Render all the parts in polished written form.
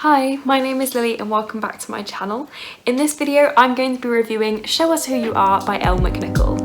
Hi, my name is Lily and welcome back to my channel. In this video, I'm going to be reviewing Show Us Who You Are by Elle McNicoll.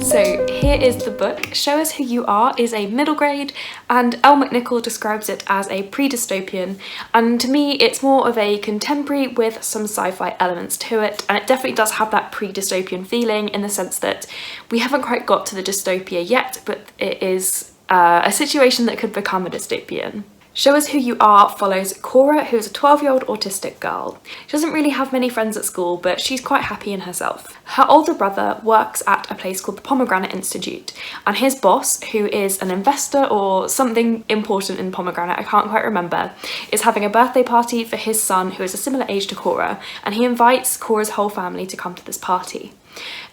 So here is the book. Show Us Who You Are is a middle grade and Elle McNicoll describes it as a pre-dystopian, and to me it's more of a contemporary with some sci-fi elements to it, and it definitely does have that pre-dystopian feeling in the sense that we haven't quite got to the dystopia yet, but it is a situation that could become a dystopian. Show Us Who You Are follows Cora, who is a 12-year-old autistic girl. She doesn't really have many friends at school, but she's quite happy in herself. Her older brother works at a place called the Pomegranate Institute, and his boss, who is an investor or something important in Pomegranate, I can't quite remember, is having a birthday party for his son, who is a similar age to Cora, and he invites Cora's whole family to come to this party.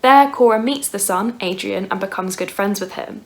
There, Cora meets the son, Adrian, and becomes good friends with him.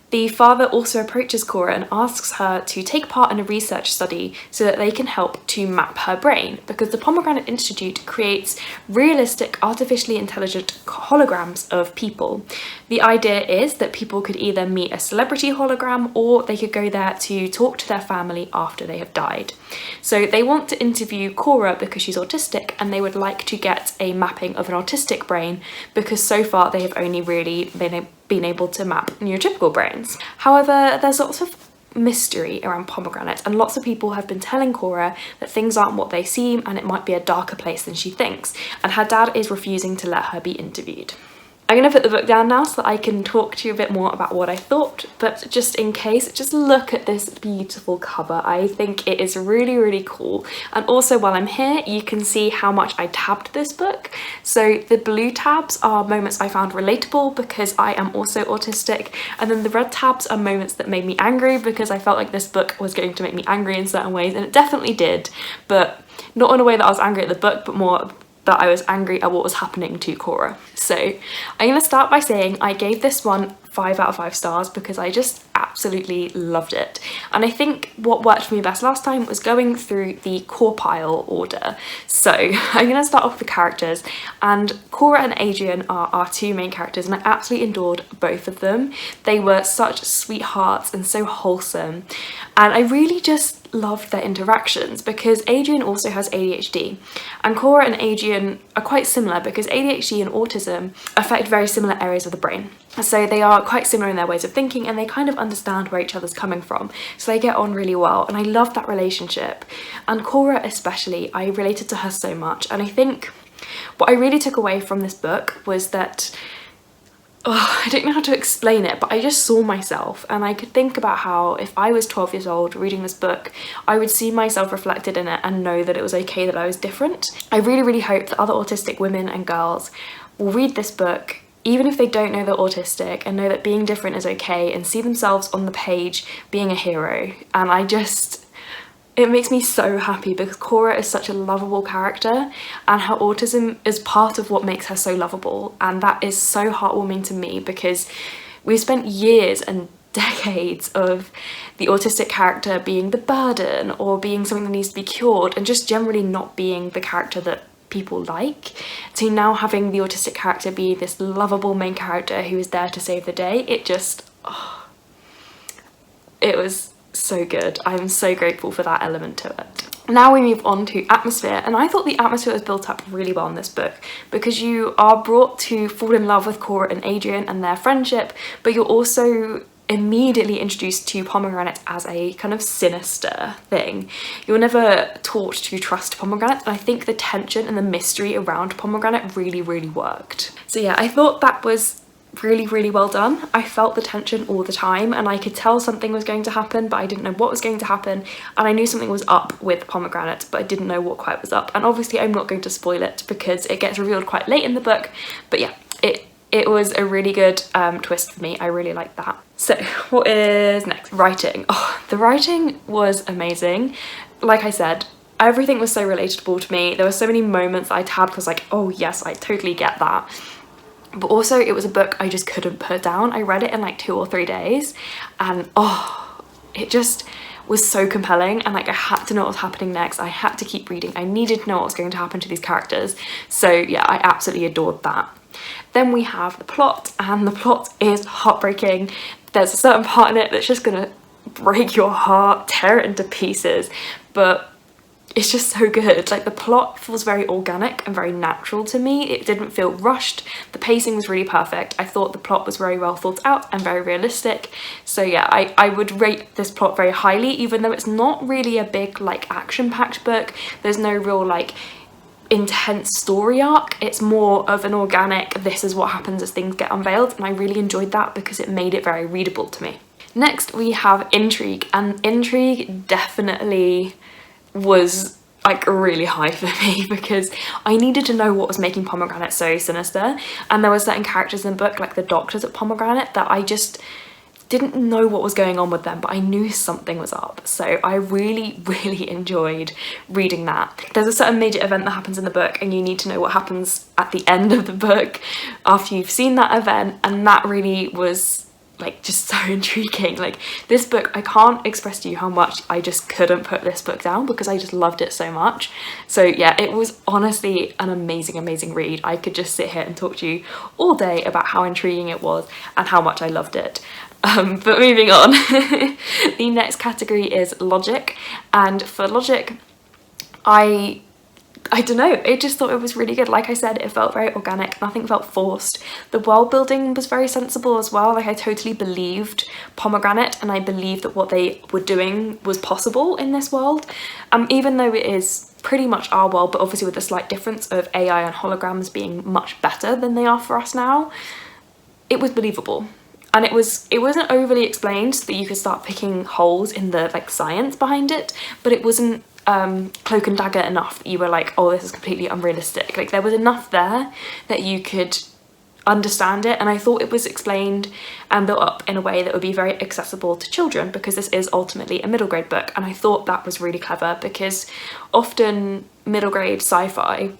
The father also approaches Cora and asks her to take part in a research study so that they can help to map her brain, because the Pomegranate Institute creates realistic, artificially intelligent holograms of people. The idea is that people could either meet a celebrity hologram or they could go there to talk to their family after they have died. So they want to interview Cora because she's autistic, and they would like to get a mapping of an autistic brain because so far they have only really been able to map neurotypical brains. However, there's lots of mystery around Pomegranate, and lots of people have been telling Cora that things aren't what they seem and it might be a darker place than she thinks, and her dad is refusing to let her be interviewed. I'm going to put the book down now so that I can talk to you a bit more about what I thought, but just in case, just look at this beautiful cover. I think it is really, really cool. And also while I'm here, you can see how much I tabbed this book. So the blue tabs are moments I found relatable because I am also autistic, and then the red tabs are moments that made me angry because I felt like this book was going to make me angry in certain ways, and it definitely did, but not in a way that I was angry at the book, but more that I was angry at what was happening to Cora. So I'm going to start by saying I gave this one 5 out of 5 stars because I just absolutely loved it. And I think what worked for me best last time was going through the core pile order. So I'm going to start off with the characters, and Cora and Adrian are our two main characters, and I absolutely adored both of them. They were such sweethearts and so wholesome, and I really just loved their interactions because Adrian also has ADHD, and Cora and Adrian are quite similar because ADHD and autism affect very similar areas of the brain. So they are quite similar in their ways of thinking, and they kind of understand where each other's coming from. So they get on really well, and I love that relationship. And Cora especially, I related to her so much. And I think what I really took away from this book was that, I don't know how to explain it, but I just saw myself, and I could think about how if I was 12 years old reading this book, I would see myself reflected in it and know that it was okay that I was different. I really, really hope that other autistic women and girls will read this book, even if they don't know they're autistic, and know that being different is okay, and see themselves on the page being a hero. And it makes me so happy because Cora is such a lovable character, and her autism is part of what makes her so lovable, and that is so heartwarming to me because we've spent years and decades of the autistic character being the burden or being something that needs to be cured, and just generally not being the character that people like, to now having the autistic character be this lovable main character who is there to save the day. It just, it was so good. I'm so grateful for that element to it. Now we move on to atmosphere, and I thought the atmosphere was built up really well in this book because you are brought to fall in love with Cora and Adrian and their friendship, but you're also immediately introduced to Pomegranate as a kind of sinister thing. You're never taught to trust Pomegranate, and I think the tension and the mystery around Pomegranate really, really worked. So yeah, I thought that was really, really well done. I felt the tension all the time, and I could tell something was going to happen, but I didn't know what was going to happen, and I knew something was up with Pomegranate, but I didn't know what quite was up. And obviously I'm not going to spoil it because it gets revealed quite late in the book, but yeah, it was a really good twist for me. I really liked that. So what is next? Writing. Oh, the writing was amazing. Like I said, everything was so relatable to me. There were so many moments I tabbed, was like, oh yes, I totally get that. But also it was a book I just couldn't put down. I read it in like 2 or 3 days, and it just was so compelling, and like I had to know what was happening next. I had to keep reading. I needed to know what was going to happen to these characters. So yeah, I absolutely adored that. Then we have the plot, and the plot is heartbreaking. There's a certain part in it that's just gonna break your heart, tear it into pieces, but it's just so good. Like, the plot feels very organic and very natural to me. It didn't feel rushed. The pacing was really perfect. I thought the plot was very well thought out and very realistic. So yeah, I would rate this plot very highly, even though it's not really a big like action-packed book. There's no real like intense story arc. It's more of an organic, this is what happens as things get unveiled, and I really enjoyed that because it made it very readable to me. Next we have Intrigue, and Intrigue definitely was like really high for me because I needed to know what was making Pomegranate so sinister, and there were certain characters in the book, like the doctors at Pomegranate, that I just didn't know what was going on with them, but I knew something was up. So I really enjoyed reading that. There's a certain major event that happens in the book and you need to know what happens at the end of the book after you've seen that event, and that really was like just so intriguing. Like, this book, I can't express to you how much I just couldn't put this book down because I just loved it so much. So yeah, it was honestly an amazing read. I could just sit here and talk to you all day about how intriguing it was and how much I loved it. But moving on, the next category is logic, and for logic, I don't know, I just thought it was really good. Like I said, it felt very organic, nothing felt forced. The world building was very sensible as well. Like, I totally believed Pomegranate, and I believed that what they were doing was possible in this world. Even though it is pretty much our world, but obviously with the slight difference of AI and holograms being much better than they are for us now, it was believable. And it wasn't overly explained so that you could start picking holes in the like science behind it, but it wasn't cloak and dagger enough that you were like, oh, this is completely unrealistic. Like, there was enough there that you could understand it, and I thought it was explained and built up in a way that would be very accessible to children, because this is ultimately a middle grade book, and I thought that was really clever, because often middle grade sci-fi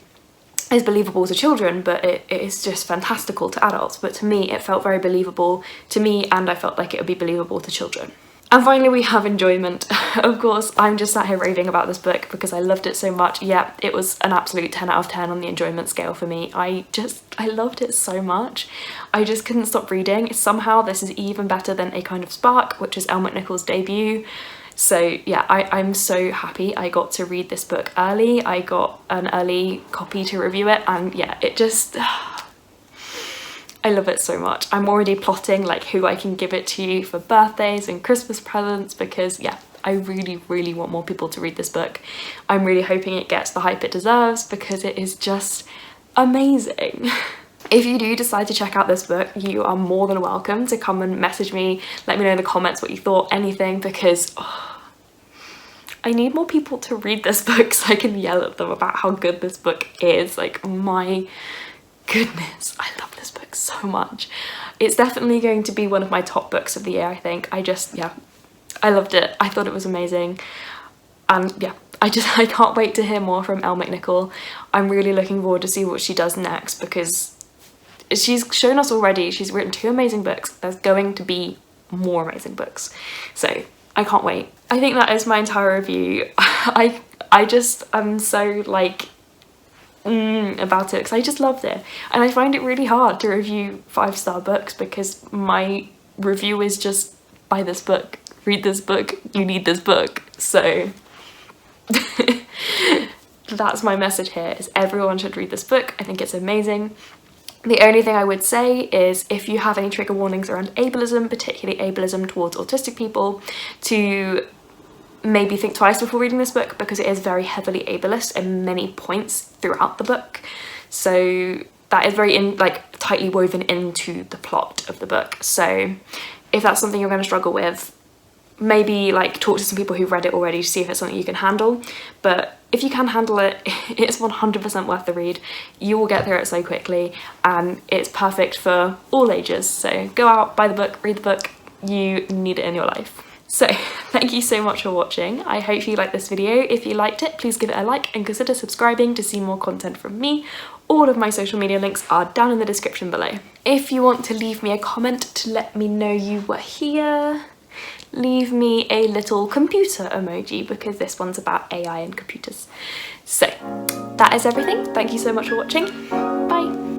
is believable to children, but it is just fantastical to adults. But to me, it felt very believable to me, and I felt like it would be believable to children. And finally we have enjoyment. Of course, I'm just sat here raving about this book because I loved it so much. Yeah, it was an absolute 10 out of 10 on the enjoyment scale for me. I loved it so much. I just couldn't stop reading. Somehow this is even better than A Kind of Spark, which is Elle McNicoll's debut. So yeah, I'm so happy I got to read this book early. I got an early copy to review it, and yeah, it just... I love it so much. I'm already plotting like who I can give it to for birthdays and Christmas presents, because yeah, I really want more people to read this book. I'm really hoping it gets the hype it deserves because it is just amazing. If you do decide to check out this book, you are more than welcome to come and message me, let me know in the comments what you thought, anything, because I need more people to read this book so I can yell at them about how good this book is. Like, my goodness, I love this book so much. It's definitely going to be one of my top books of the year, I think. Yeah, I loved it. I thought it was amazing. And yeah, I can't wait to hear more from Elle McNicoll. I'm really looking forward to see what she does next, because she's shown us already, she's written 2 amazing books. There's going to be more amazing books. So I can't wait. I think that is my entire review. I'm so like, about it because I just loved it, and I find it really hard to review 5-star books because my review is just buy this book, read this book, you need this book. So that's my message here, is everyone should read this book. I think it's amazing. The only thing I would say is, if you have any trigger warnings around ableism, particularly ableism towards autistic people, to maybe think twice before reading this book, because it is very heavily ableist in many points throughout the book. So that is very tightly woven into the plot of the book. So if that's something you're going to struggle with, maybe like talk to some people who've read it already to see if it's something you can handle. But if you can handle it, it's 100% worth the read. You will get through it so quickly, and it's perfect for all ages. So go out, buy the book, read the book. You need it in your life. So thank you so much for watching. I hope you liked this video. If you liked it, please give it a like and consider subscribing to see more content from me. All of my social media links are down in the description below. If you want to leave me a comment to let me know you were here, leave me a little computer emoji, because this one's about AI and computers. So that is everything. Thank you so much for watching. Bye.